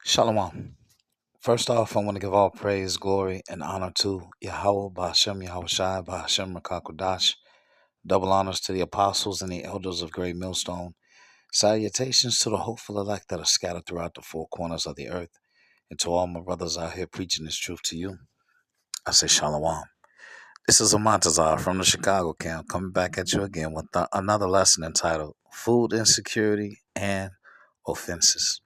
Shalom. First off, I want to give all praise, glory, and honor to Yahweh, Ba'ashem, Yahweh Shai, Ba'ashem, Rakakwadash. Double honors to the apostles and the elders of Great Millstone. Salutations to the hopeful elect that are scattered throughout the four corners of the earth. And to all my brothers out here preaching this truth to you, I say Shalom. This is Amantazar from the Chicago camp coming back at you again with another lesson entitled Food Insecurity and Offenses.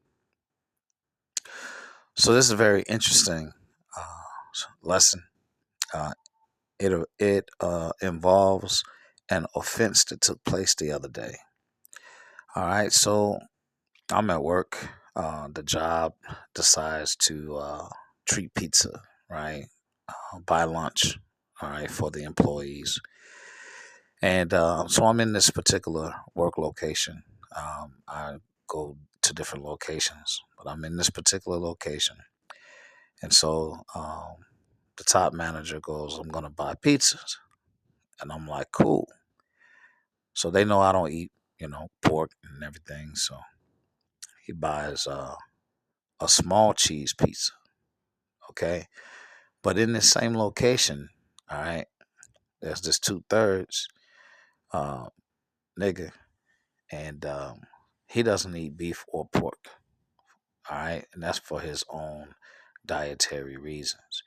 So this is a very interesting lesson. Uh, it involves an offense that took place the other day. All right, so I'm at work. The job decides to treat pizza, right? Buy lunch, all right, for the employees. And so I'm in this particular work location. I go to different locations, but I'm in this particular location. And so the top manager goes, I'm going to buy pizzas. And I'm like, cool. So they know I don't eat, pork and everything. So he buys a small cheese pizza. Okay. But in this same location, all right, there's this 2/3 uh, nigga, and he doesn't eat beef or pork. All right. And that's for his own dietary reasons.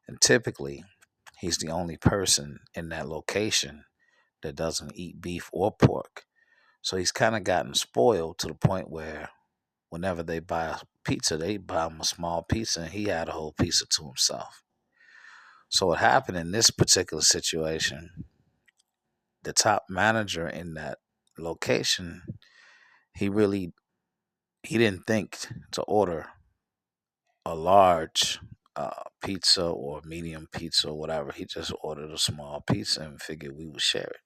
And typically, he's the only person in that location that doesn't eat beef or pork. So he's kind of gotten spoiled to the point where whenever they buy a pizza, they buy him a small pizza, and he had a whole pizza to himself. So what happened in this particular situation, the top manager in that location, he really he didn't think to order a large pizza or medium pizza or whatever. He just ordered a small pizza and figured we would share it.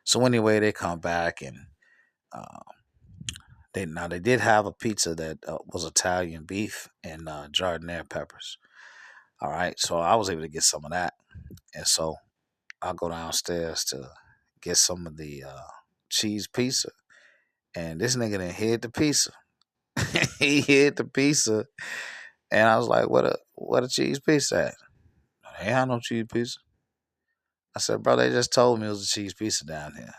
So anyway, they come back and uh, they did have a pizza that was Italian beef and jardinere peppers. All right, so I was able to get some of that, and so I go downstairs to get some of the cheese pizza, and this nigga didn't hid the pizza. He hid the pizza, and I was like, "What a cheese pizza at? They ain't had no cheese pizza." I said, "Bro, they just told me it was a cheese pizza down here."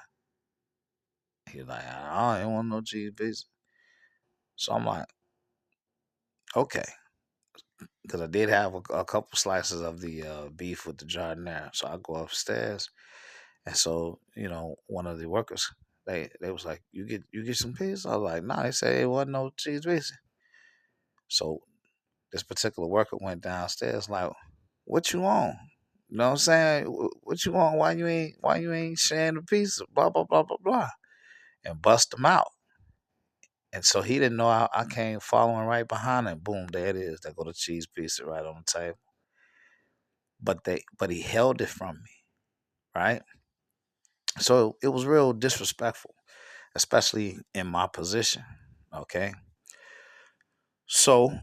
He's like, "I don't want no cheese pizza." So I'm like, "Okay," because I did have a couple slices of the beef with the jardinere. So I go upstairs. And so, one of the workers, they was like, you get some pizza? I was like, nah, they said it wasn't no cheese pizza. So this particular worker went downstairs like, what you want? You know what I'm saying? What you want? Why you ain't sharing the pizza? Blah blah blah blah blah. And bust him out. And so he didn't know I came following right behind him. Boom, there it is. There go the cheese pizza right on the table. But he held it from me, right? So it was real disrespectful, especially in my position. Okay. So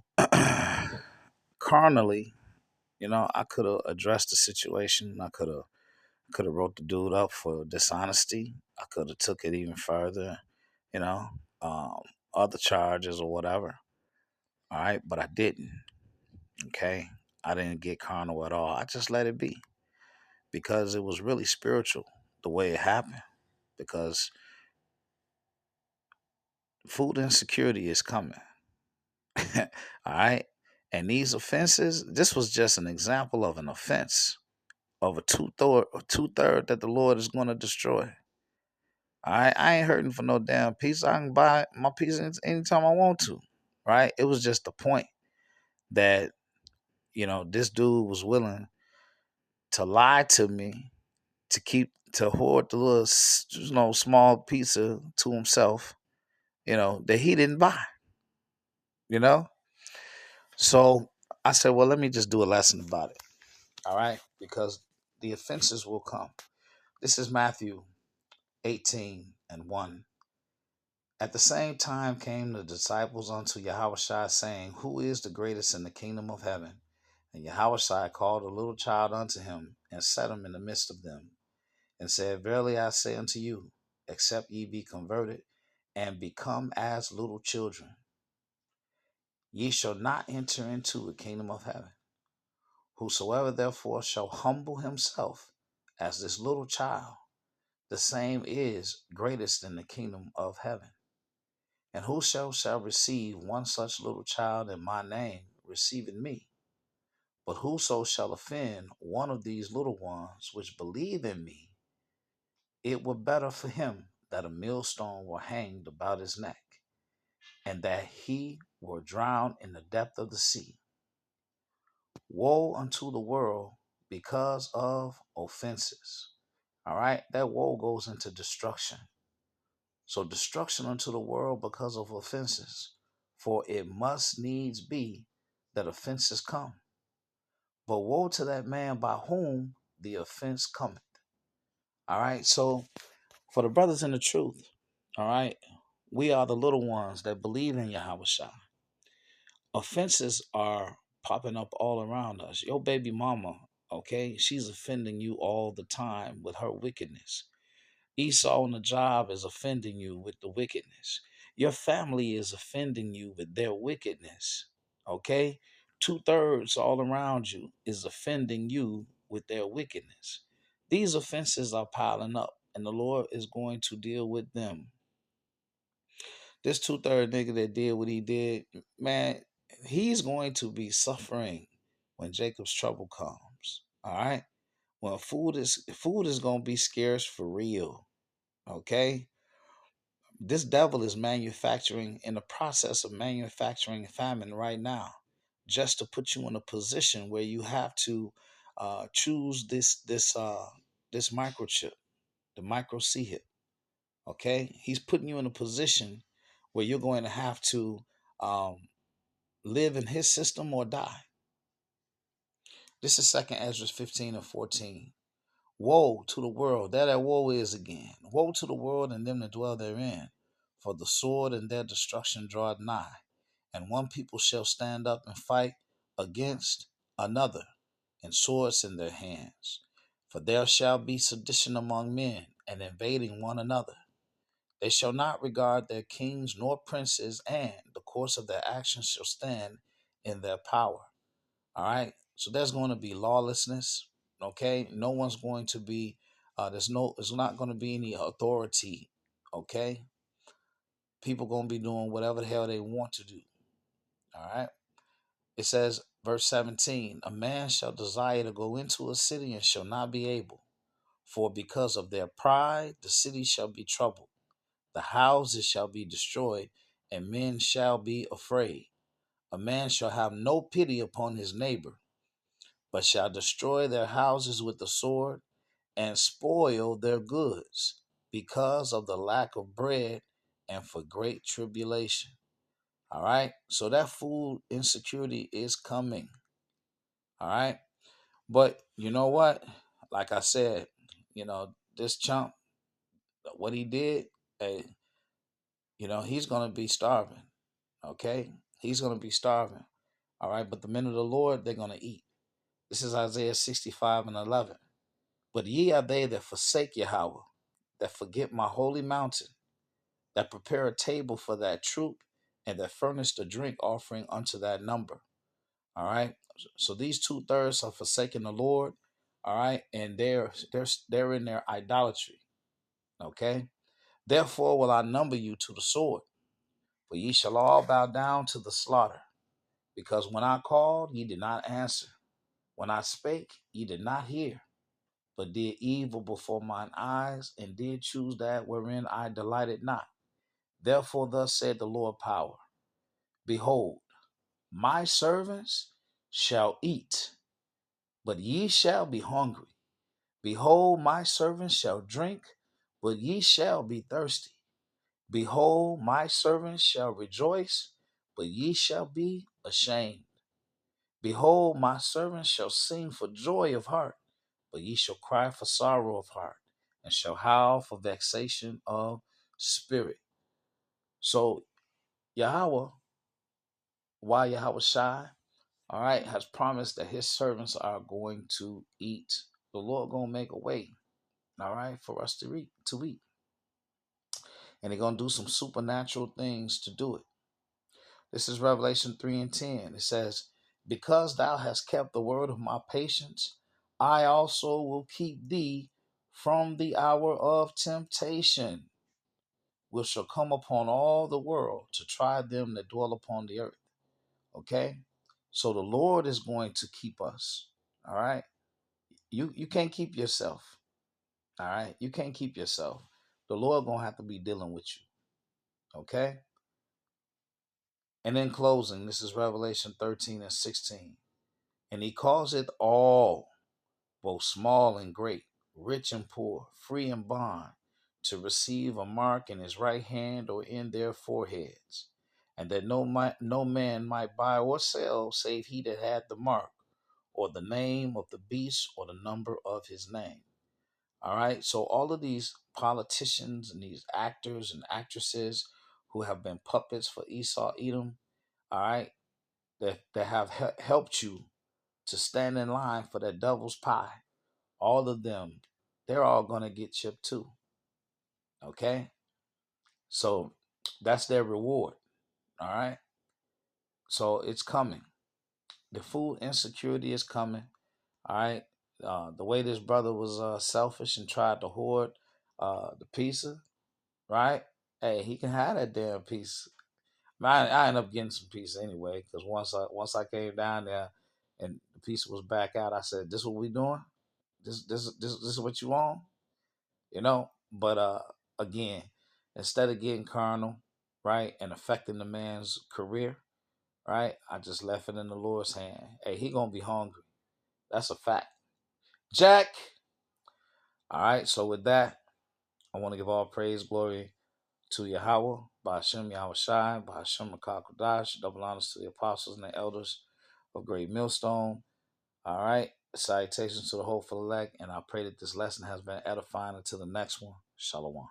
carnally, I could have addressed the situation. I could have wrote the dude up for dishonesty. I could have took it even further, you know, um, other charges or whatever. All right, but I didn't. Okay. I didn't get carnal at all. I just let it be because it was really spiritual the way it happened. Because food insecurity is coming. All right. And these offenses, this was just an example of an offense of a two third that the Lord is going to destroy. All right. I ain't hurting for no damn pizza. I can buy my pizza anytime I want to. Right. It was just the point that, this dude was willing to lie to me to hoard the little, small pizza to himself, that he didn't buy, you know? So I said, well, let me just do a lesson about it. All right, because the offenses will come. This is Matthew 18 and 1. At the same time came the disciples unto Yahushua, saying, who is the greatest in the kingdom of heaven? And Yahushua called a little child unto him, and set him in the midst of them, and said, verily I say unto you, except ye be converted, and become as little children, Ye shall not enter into the kingdom of heaven. Whosoever therefore shall humble himself as this little child, the same is greatest in the kingdom of heaven. And whoso shall receive one such little child in my name, receiveth me. But whoso shall offend one of these little ones which believe in me, it were better for him that a millstone were hanged about his neck, and that he were drowned in the depth of the sea. Woe unto the world because of offenses. All right, that woe goes into destruction. So destruction unto the world because of offenses. For it must needs be that offenses come. But woe to that man by whom the offense cometh. All right, so for the brothers in the truth, all right, we are the little ones that believe in Yahweh Shai. Offenses are popping up all around us. Your baby mama, okay, she's offending you all the time with her wickedness. Esau on the job is offending you with the wickedness. Your family is offending you with their wickedness. Okay? 2/3 all around you is offending you with their wickedness. These offenses are piling up, and the Lord is going to deal with them. This 2/3 nigga that did what he did, man, he's going to be suffering when Jacob's trouble comes. All right? When food is gonna be scarce for real. Okay? This devil is manufacturing, in the process of manufacturing famine right now, just to put you in a position where you have to choose this microchip, the micro chip. Okay, he's putting you in a position where you're going to have to um, live in his system or die. This is Second Ezra 15 and 14. Woe to the world, that woe is again. Woe to the world and them that dwell therein, for the sword and their destruction draweth nigh, and one people shall stand up and fight against another, and swords in their hands. For there shall be sedition among men, and invading one another. They shall not regard their kings nor princes, and the course of their actions shall stand in their power. All right. So there's going to be lawlessness. Okay. No one's going to be, there's not going to be any authority. Okay. People going to be doing whatever the hell they want to do. All right. It says, verse 17, a man shall desire to go into a city and shall not be able. For because of their pride, the city shall be troubled. The houses shall be destroyed, and men shall be afraid. A man shall have no pity upon his neighbor, but shall destroy their houses with the sword and spoil their goods because of the lack of bread and for great tribulation. All right. So that food insecurity is coming. All right. But you know what? Like I said, this chump, what he did, hey, he's going to be starving. Okay. He's going to be starving. All right. But the men of the Lord, they're going to eat. This is Isaiah 65 and 11. But ye are they that forsake Yahweh, that forget my holy mountain, that prepare a table for that troop, and that furnish the drink offering unto that number. All right. So these 2/3 are forsaking the Lord. All right, and they're in their idolatry. Okay. Therefore will I number you to the sword, for ye shall all bow down to the slaughter. Because when I called, ye did not answer. When I spake, ye did not hear, but did evil before mine eyes, and did choose that wherein I delighted not. Therefore, thus said the Lord power, behold, my servants shall eat, but ye shall be hungry. Behold, my servants shall drink, but ye shall be thirsty. Behold, my servants shall rejoice, but ye shall be ashamed. Behold, my servants shall sing for joy of heart, but ye shall cry for sorrow of heart, and shall howl for vexation of spirit. So Yahweh, why Yahweh Shai, all right, has promised that his servants are going to eat. The Lord gonna make a way, all right, for us to eat. And they're gonna do some supernatural things to do it. This is Revelation 3 and 10. It says, because thou hast kept the word of my patience, I also will keep thee from the hour of temptation, which shall come upon all the world to try them that dwell upon the earth. Okay? So the Lord is going to keep us. All right? You can't keep yourself. All right? You can't keep yourself. The Lord gonna have to be dealing with you. Okay? And in closing, this is Revelation 13 and 16. And he calls it all, both small and great, rich and poor, free and bond, to receive a mark in his right hand or in their foreheads, and that no man might buy or sell save he that had the mark, or the name of the beast, or the number of his name. All right, so all of these politicians and these actors and actresses who have been puppets for Esau, Edom, all right, that have helped you to stand in line for that devil's pie, all of them, they're all going to get chipped too. Okay? So that's their reward. All right? So it's coming. The food insecurity is coming. All right? The way this brother was selfish and tried to hoard the pizza, right? Hey, he can have that damn piece. I ended up getting some pizza anyway, because once I came down there and the pizza was back out, I said, "This what we doing? This is what you want?" But again, instead of getting carnal, right, and affecting the man's career, right, I just left it in the Lord's hand. Hey, he gonna be hungry. That's a fact. Jack. All right, so with that, I want to give all praise, glory to Yahweh, by Hashem Yahweh Shai, by Hashem Makah Kodash, double honors to the apostles and the elders of Great Millstone. All right, salutations to the hopeful elect, and I pray that this lesson has been edifying until the next one. Shalom.